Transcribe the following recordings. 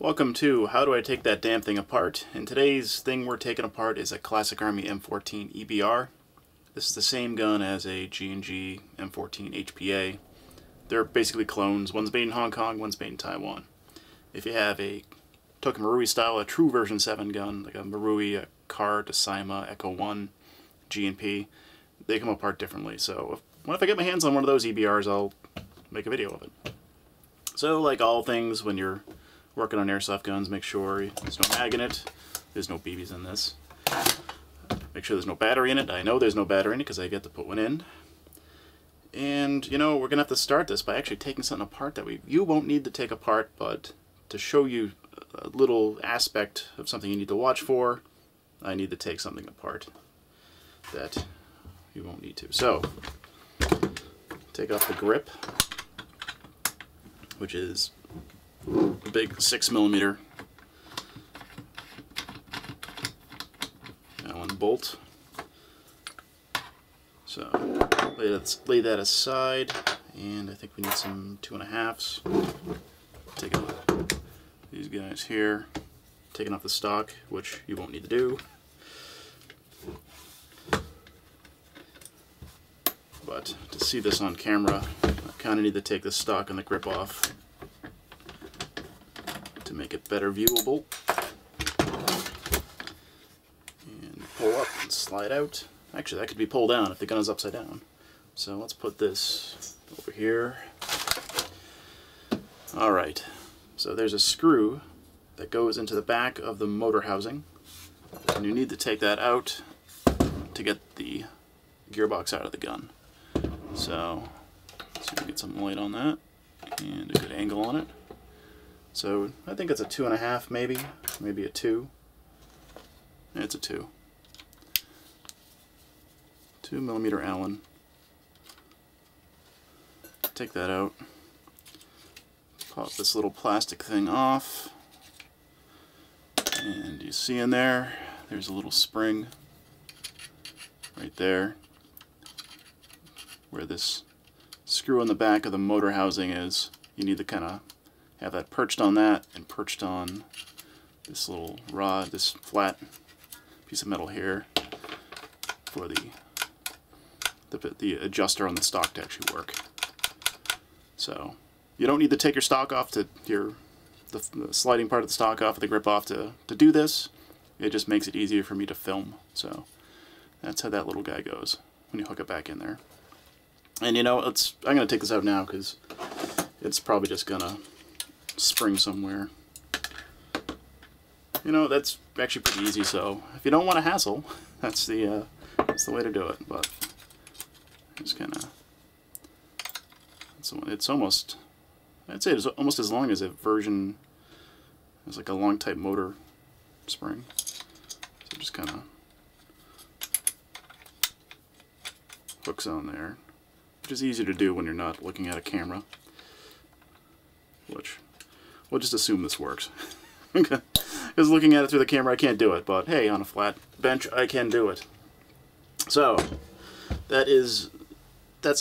Welcome to How Do I Take That Damn Thing Apart? And today's thing we're taking apart is a Classic Army M14 EBR. This is the same gun as a G&G M14 HBA. They're basically clones. One's made in Hong Kong, one's made in Taiwan. If you have a Toka Marui style, a true version 7 gun, like a Marui, a Cart, a Saima, Echo 1, G&P, they come apart differently. So if I get my hands on one of those EBRs, I'll make a video of it. So like all things when you're working on airsoft guns, make sure there's no mag in it, there's no BBs in this. Make sure there's no battery in it. I know there's no battery in it because I get to put one in. And, you know, we're going to have to start this by actually taking something apart that you won't need to take apart, but to show you a little aspect of something you need to watch for, I need to take something apart that you won't need to. So, take off the grip, which is a big 6mm Allen bolt. So lay that aside, and I think we need some 2.5s. Take out these guys here, taking off the stock, which you won't need to do. But to see this on camera, I kind of need to take the stock and the grip off to make it better viewable. And pull up and slide out. Actually, that could be pulled down if the gun is upside down. So let's put this over here. Alright, so there's a screw that goes into the back of the motor housing, and you need to take that out to get the gearbox out of the gun. So, let's see if we can get some light on that, and a good angle on it. So, I think it's a 2.5 maybe a 2. It's a 2. 2mm Allen. Take that out. Pop this little plastic thing off. And you see in there, there's a little spring right there where this screw on the back of the motor housing is. You need to kind of have that perched on that and perched on this little rod, this flat piece of metal here for the adjuster on the stock to actually work. So you don't need to take your stock off to the sliding part of the stock off, of the grip off to do this. It just makes it easier for me to film. So that's how that little guy goes when you hook it back in there. And you know, I'm going to take this out now because it's probably just going to spring somewhere. You know, that's actually pretty easy, so if you don't want to hassle, that's the way to do it. But just kind of, it's almost, I'd say it's almost as long as a version, as like a long type motor spring. So just kind of hooks on there, which is easy to do when you're not looking at a camera. Which, we'll just assume this works. Because looking at it through the camera I can't do it, but hey, on a flat bench I can do it. So, that's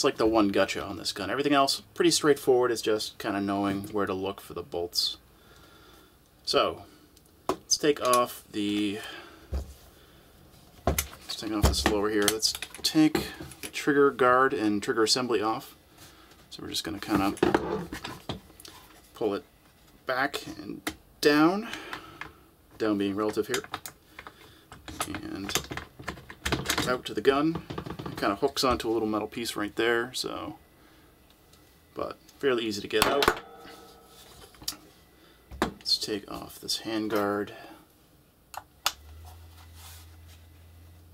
like the one gotcha on this gun. Everything else, pretty straightforward. It's just kind of knowing where to look for the bolts. So, let's take off this lower here. Let's take the trigger guard and trigger assembly off. So we're just going to kind of pull it back and down being relative here, and out to the gun. It kind of hooks onto a little metal piece right there, so, but fairly easy to get out. Let's take off this handguard,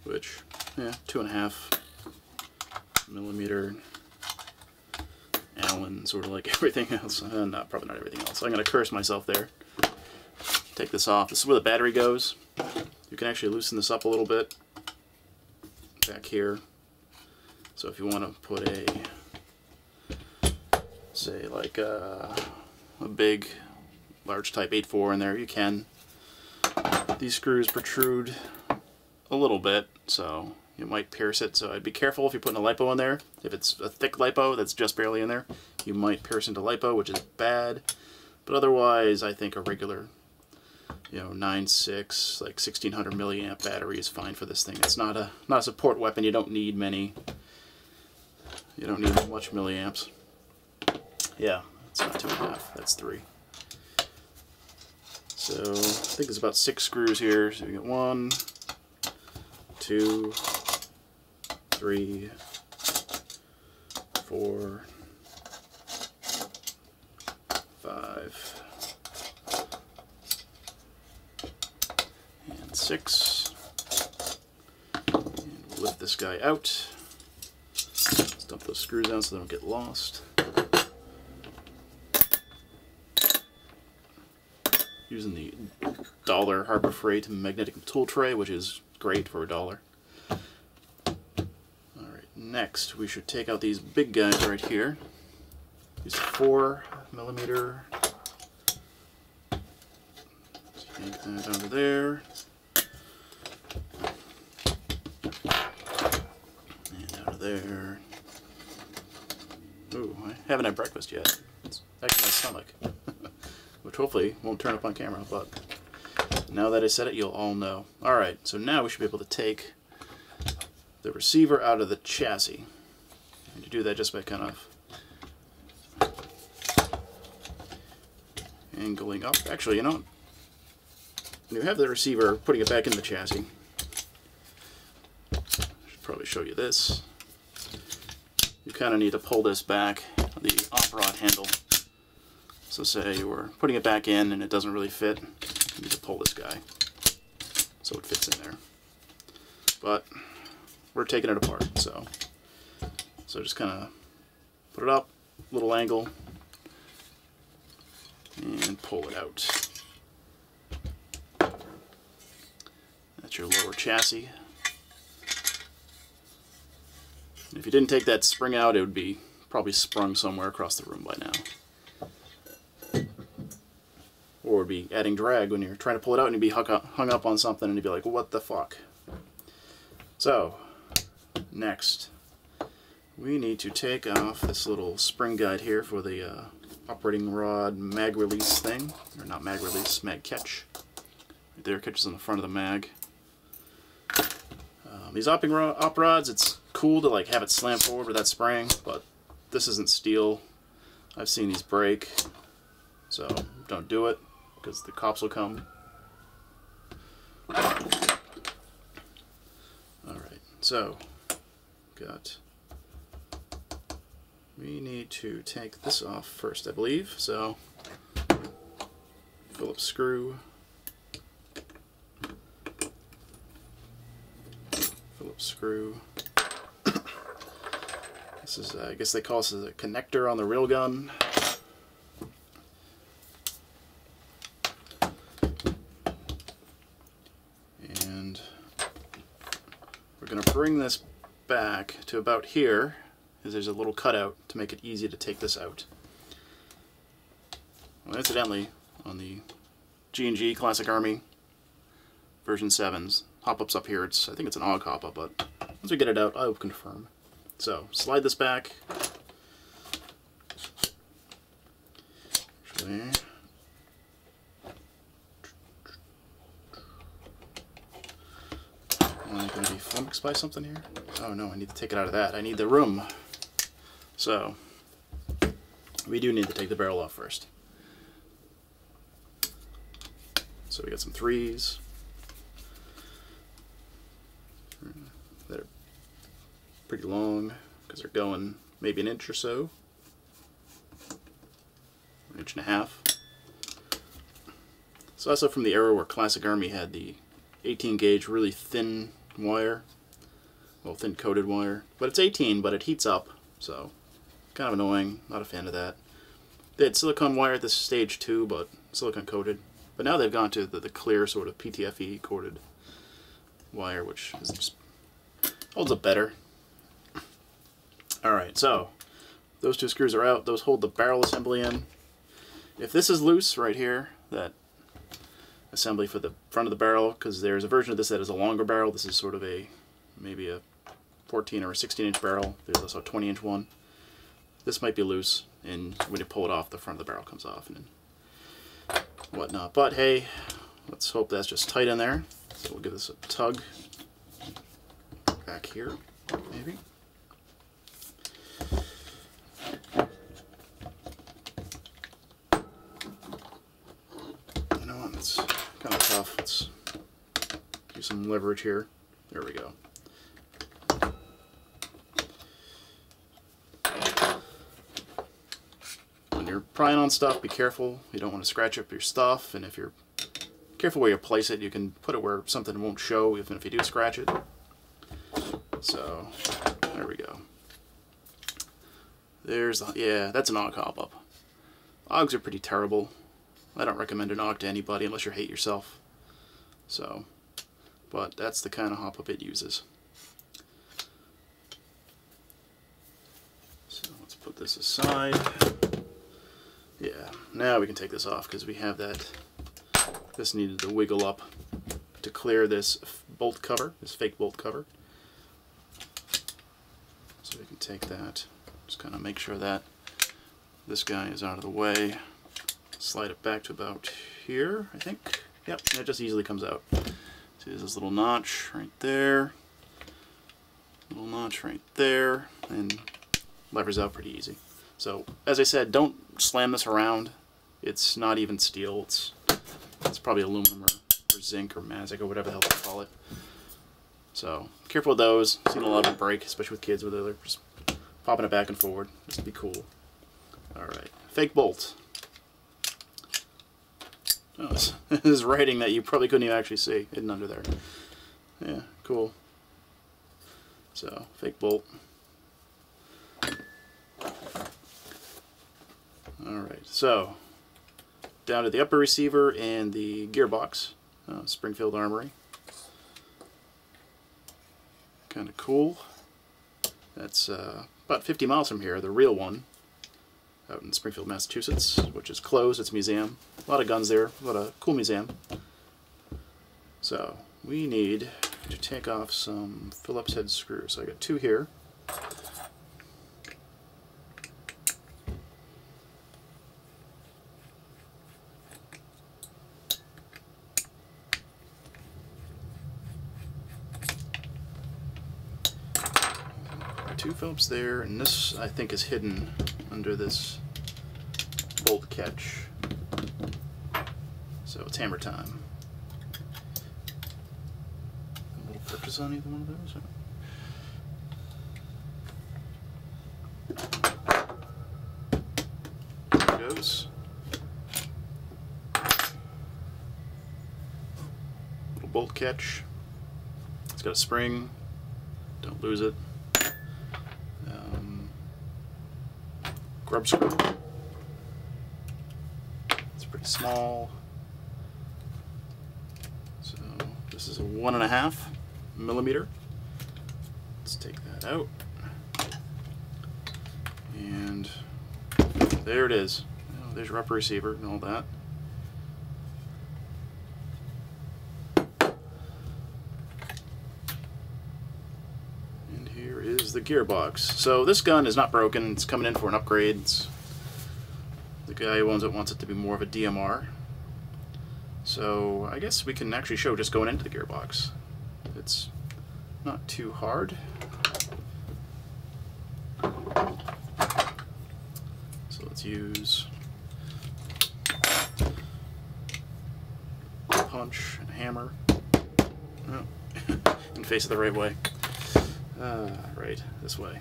which, yeah, 2.5mm Allen, sort of like everything else. Probably not everything else. I'm going to curse myself there. Take this off. This is where the battery goes. You can actually loosen this up a little bit back here. So if you want to put say like a big, large type 8.4 in there, you can. These screws protrude a little bit, so you might pierce it. So I'd be careful if you're putting a lipo in there. If it's a thick lipo that's just barely in there, you might pierce into lipo, which is bad. But otherwise, I think a regular you know, 9.6, like 1600 milliamp battery is fine for this thing. It's not a support weapon. You don't need many. You don't need much milliamps. Yeah, it's not 2.5. That's 3. So I think there's about 6 screws here. So we get 1, 2, 3, 4, 5, and 6. And we'll lift this guy out. Let's dump those screws down so they don't get lost. Using the $1 Harbor Freight magnetic tool tray, which is great for $1. Alright, next we should take out these big guys right here. These 4mm. Yank that down to there. And down to there. Ooh, I haven't had breakfast yet. It's actually my stomach. Which hopefully won't turn up on camera, but now that I said it, you'll all know. Alright, so now we should be able to take the receiver out of the chassis. And you do that just by kind of angling up. Actually, you know, when you have the receiver, putting it back in the chassis, I should probably show you this. You kind of need to pull this back, the op rod handle. So say we're putting it back in and it doesn't really fit, you need to pull this guy so it fits in there. But we're taking it apart, so just kind of put it up, little angle, and pull it out. That's your lower chassis. And if you didn't take that spring out, it would be probably sprung somewhere across the room by now. Or would be adding drag when you're trying to pull it out and you'd be hung up on something and you'd be like, what the fuck? So, next, we need to take off this little spring guide here for the operating rod mag release thing. Or not mag release, mag catch. Right there, catches on the front of the mag. These op rods, it's cool to like have it slam forward with that spring, but this isn't steel. I've seen these break, so don't do it, because the cops will come. Alright, so we need to take this off first, I believe. So Phillips screw, Phillips screw. This is, I guess they call this a connector on the railgun. And we're going to bring this back to about here, because there's a little cutout to make it easy to take this out. Well, incidentally, on the G&G Classic Army version 7s, hop-up's up here. I think it's an AUG hop-up, but once we get it out, I will confirm. So, slide this back. Actually, am I going to be flummoxed by something here? Oh no, I need to take it out of that. I need the room. So, we do need to take the barrel off first. So we got some 3s that are pretty long because they're going maybe an inch or so, 1.5 inches. So also from the era where Classic Army had the 18 gauge really thin wire, well, thin coated wire, but it's 18, but it heats up, so kind of annoying. Not a fan of that. They had silicone wire at this stage too, but silicone coated. But now they've gone to the clear sort of PTFE coated wire, which is just holds up better. Alright, so those 2 screws are out. Those hold the barrel assembly in. If this is loose right here, that assembly for the front of the barrel, because there's a version of this that is a longer barrel. This is sort of maybe a 14 or a 16-inch barrel. There's also a 20-inch one. This might be loose, and when you pull it off, the front of the barrel comes off and whatnot. But hey, let's hope that's just tight in there. So we'll give this a tug back here, maybe. You know what, it's kind of tough. Let's use some leverage here. There we go. When you're prying on stuff, be careful. You don't want to scratch up your stuff, and if you're careful where you place it, you can put it where something won't show even if you do scratch it. So, there we go. There's, yeah, that's an AUG hop-up. AUGs are pretty terrible. I don't recommend an AUG to anybody unless you hate yourself. So, but that's the kind of hop-up it uses. So let's put this aside. Yeah, now we can take this off because we have that. This needed to wiggle up to clear this bolt cover, this fake bolt cover. So we can take that, just kind of make sure that this guy is out of the way. Slide it back to about here, I think. Yep, and it just easily comes out. See, there's this little notch right there, little notch right there, and levers out pretty easy. So, as I said, don't slam this around. It's not even steel. It's probably aluminum or zinc or Mazic or whatever the hell they call it. So, careful with those. I've seen a lot of them break, especially with kids, where they're just popping it back and forward. This would be cool. Alright, fake bolt. Oh, this is writing that you probably couldn't even actually see hidden under there. Yeah, cool. So, fake bolt. Alright, so down to the upper receiver and the gearbox, Springfield Armory. Kind of cool. That's about 50 miles from here, the real one, out in Springfield, Massachusetts, which is closed. It's a museum. A lot of guns there, a lot of cool museum. So we need to take off some Phillips head screws. So I got 2 here. Two Phillips there, and this I think is hidden under this bolt catch. So it's hammer time. A little purchase on either one of those. There it goes. Little bolt catch. It's got a spring. Don't lose it. Grub screw. It's pretty small. So this is a 1.5 millimeter. Let's take that out. And there it is. Oh, there's your upper receiver and all that. The gearbox. So this gun is not broken. It's coming in for an upgrade. The guy who owns it wants it to be more of a DMR. So I guess we can actually show just going into the gearbox. It's not too hard. So let's use a punch and a hammer. Oh, and face it the right way. Right, this way.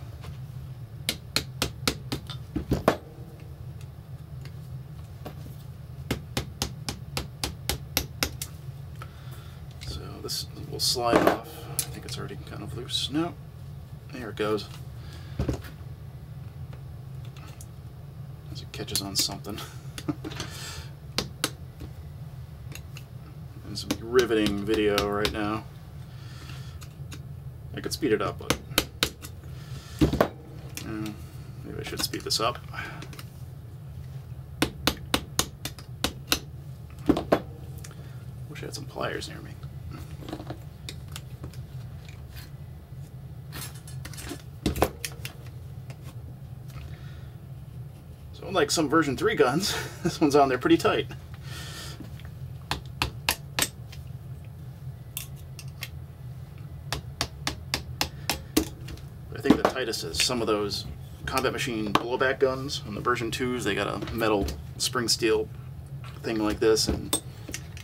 So this will slide off. I think it's already kind of loose. No, there it goes. As it catches on something. There's some riveting video right now. I could speed it up, but maybe I should speed this up. Wish I had some pliers near me. So unlike some version 3 guns, this one's on there pretty tight. tightest as some of those combat machine blowback guns. On the version 2s, they got a metal spring steel thing like this, and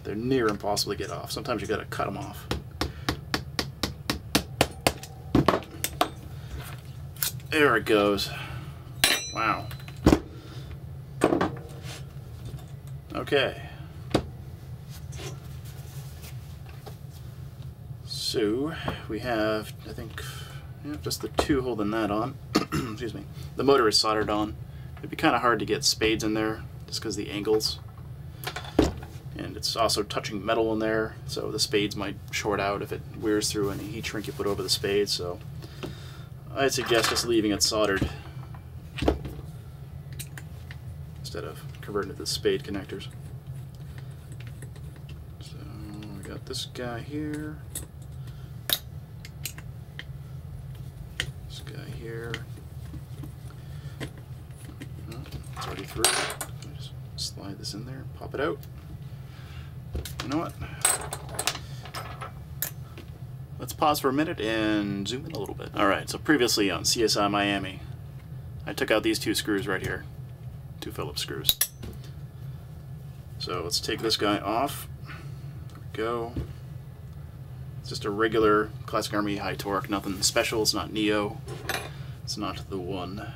they're near impossible to get off. Sometimes you gotta cut them off. There it goes. Wow. Okay. So we have, I think, yeah, just the two holding that on. Excuse me. The motor is soldered on. It'd be kind of hard to get spades in there just because the angles. And it's also touching metal in there, so the spades might short out if it wears through any heat shrink you put over the spades. So I'd suggest just leaving it soldered instead of converting it to spade connectors. So we got this guy here. This guy here. Oh, it's already through. Just slide this in there, pop it out. You know what? Let's pause for a minute and zoom in a little bit. Alright, so previously on CSI Miami, I took out these two screws right here. Two Phillips screws. So let's take this guy off. There we go. It's just a regular Classic Army high torque, nothing special. It's not Neo. It's not the one.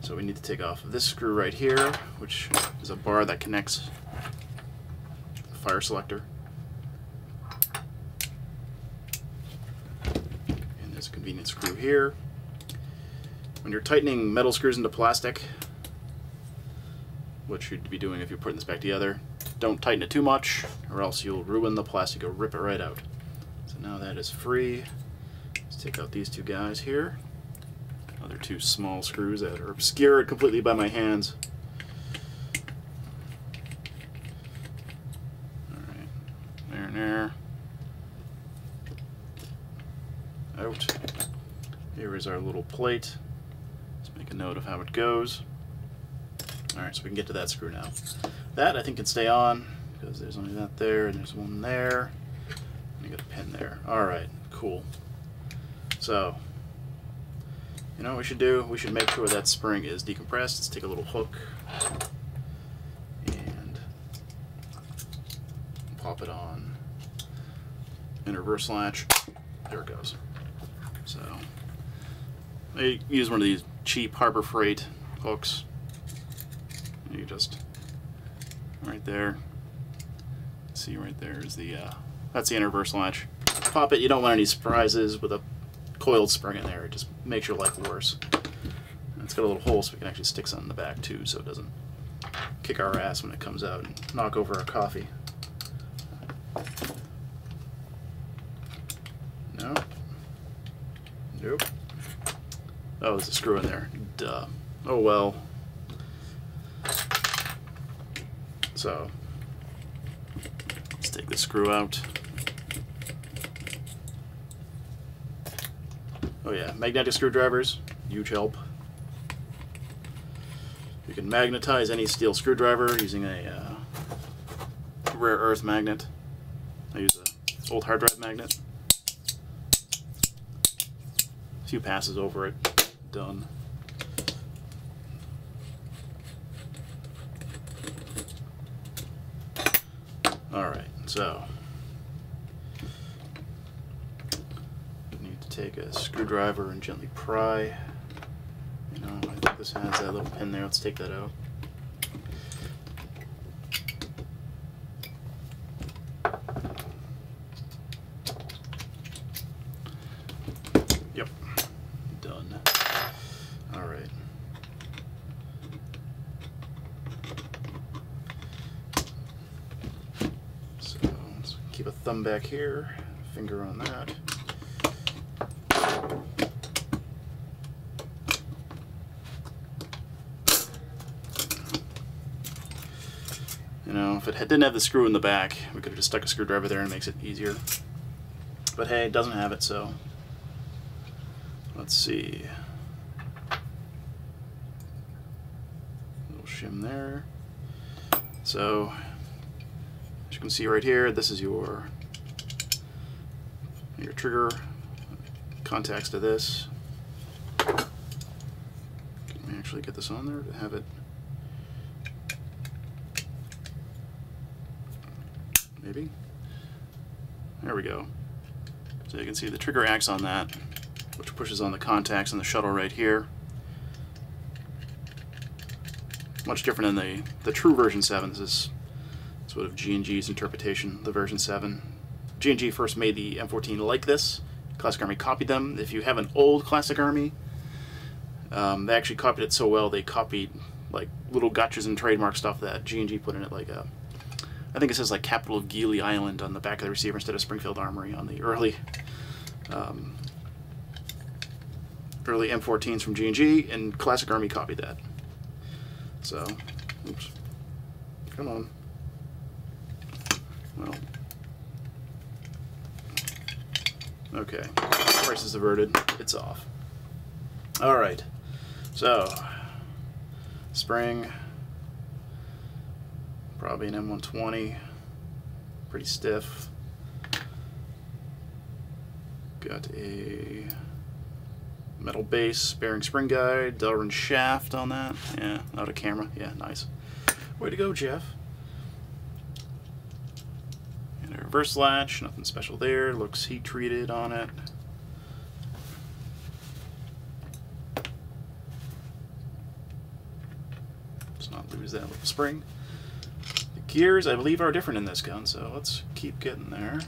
So we need to take off this screw right here, which is a bar that connects the fire selector. And there's a convenient screw here. When you're tightening metal screws into plastic, what you'd be doing if you're putting this back together, don't tighten it too much or else you'll ruin the plastic. You'll rip it right out. So now that is free. Let's take out these two guys here. Other two small screws that are obscured completely by my hands. Alright, there and there. Out. Here is our little plate. Let's make a note of how it goes. Alright, so we can get to that screw now. That I think can stay on because there's only that there and there's one there. And you got a pin there. Alright, cool. So, you know what we should do? We should make sure that spring is decompressed. Let's take a little hook and pop it on in a reverse latch. There it goes. So I use one of these cheap Harbor Freight hooks. You just right there. See right there is the that's the inner reverse latch. Pop it. You don't want any surprises with a coiled spring in there. It just makes your life worse. And it's got a little hole so we can actually stick something in the back too, so it doesn't kick our ass when it comes out and knock over our coffee. No. Nope. Oh, there's a screw in there. Duh. Oh well. So let's take the screw out. Oh yeah, magnetic screwdrivers, huge help. You can magnetize any steel screwdriver using a rare earth magnet. I use an old hard drive magnet. A few passes over it, done. Alright, so you need to take a screwdriver and gently pry. You know, I think this has that little pin there. Let's take that out. Yep, done. Alright. So let's keep a thumb back here, finger on that. You know, if it didn't have the screw in the back, we could have just stuck a screwdriver there and it makes it easier. But hey, it doesn't have it, so let's see. A little shim there. So, as you can see right here, this is your trigger contacts to this. actually get this on there to have it. Maybe. There we go. So you can see the trigger acts on that, which pushes on the contacts in the shuttle right here. Much different than the true version 7. This is sort of G&G's interpretation of the version 7. G&G first made the M14 like this. Classic Army copied them. If you have an old Classic Army, they actually copied it so well they copied like little gotchas and trademark stuff that G&G put in it, like I think it says like capital of Geely Island on the back of the receiver instead of Springfield Armory on the early M14s from G&G, and Classic Army copied that. So, oops, come on. Well, okay, crisis averted, it's off. Alright, so, spring, probably an M120, pretty stiff. Got a metal base, bearing spring guide, Delrin shaft on that. Yeah, out of camera. Yeah, nice. Way to go, Jeff. And a reverse latch, nothing special there. Looks heat treated on it. Let's not lose that little spring. The gears, I believe, are different in this gun, so let's keep getting there.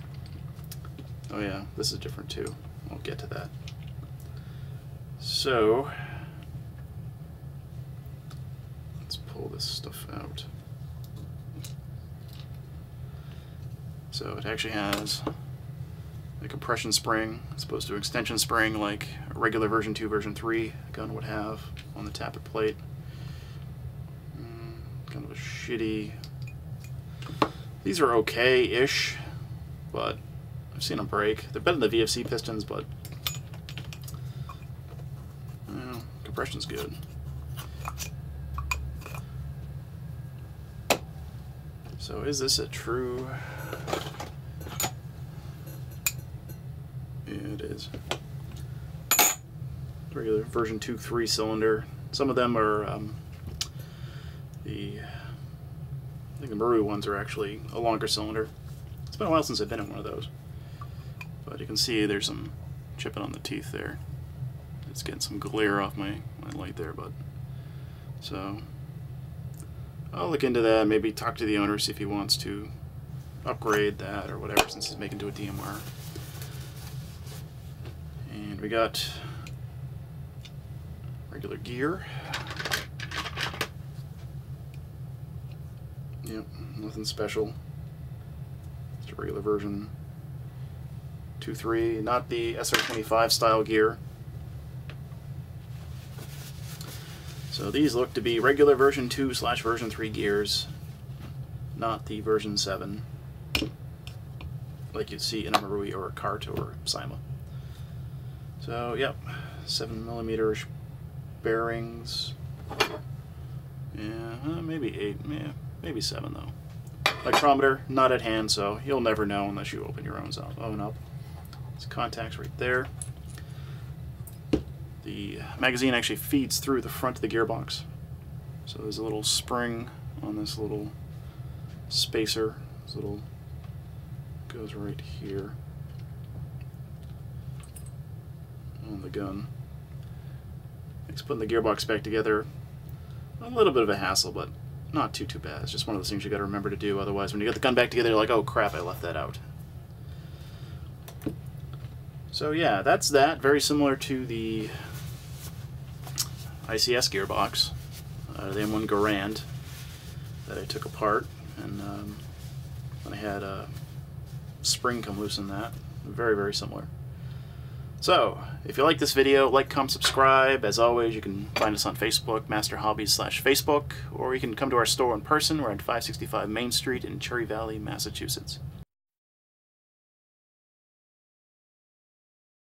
Oh yeah, this is different too. We'll get to that. So, let's pull this stuff out. So it actually has a compression spring as opposed to an extension spring like a regular version 2, version 3 gun would have on the tappet plate. Kind of a shitty... These are okay-ish, but I've seen them break. They're better than the VFC pistons, but compression's good. So is this a true... Yeah, it is. Regular version 2, 3 cylinder. Some of them are I think the Maru ones are actually a longer cylinder. It's been a while since I've been in one of those. But you can see there's some chipping on the teeth there. It's getting some glare off my light there, but so I'll look into that, maybe talk to the owner, see if he wants to upgrade that or whatever, since he's making to a DMR. And we got regular gear. Yep, nothing special. Just a regular version 2.3, not the SR25 style gear. So these look to be regular version 2/version 3 gears, not the version 7 like you'd see in a Marui or a Cart or Sima. So yep, 7mm bearings. Yeah, maybe 8, yeah, maybe 7 though. Micrometer, not at hand, so you'll never know unless you open your own up. There's contacts right there. The magazine actually feeds through the front of the gearbox. So there's a little spring on this little spacer. This little goes right here on the gun. Makes putting the gearbox back together a little bit of a hassle, but not too bad. It's just one of those things you got to remember to do. Otherwise, when you get the gun back together, you're like, oh crap, I left that out. So yeah, that's that. Very similar to the ICS gearbox, the M1 Garand that I took apart, and then I had a spring come loose in that. Very, very similar. So, if you like this video, like, comment, subscribe. As always, you can find us on Facebook, Master Hobbies/Facebook, or you can come to our store in person. We're at 565 Main Street in Cherry Valley, Massachusetts.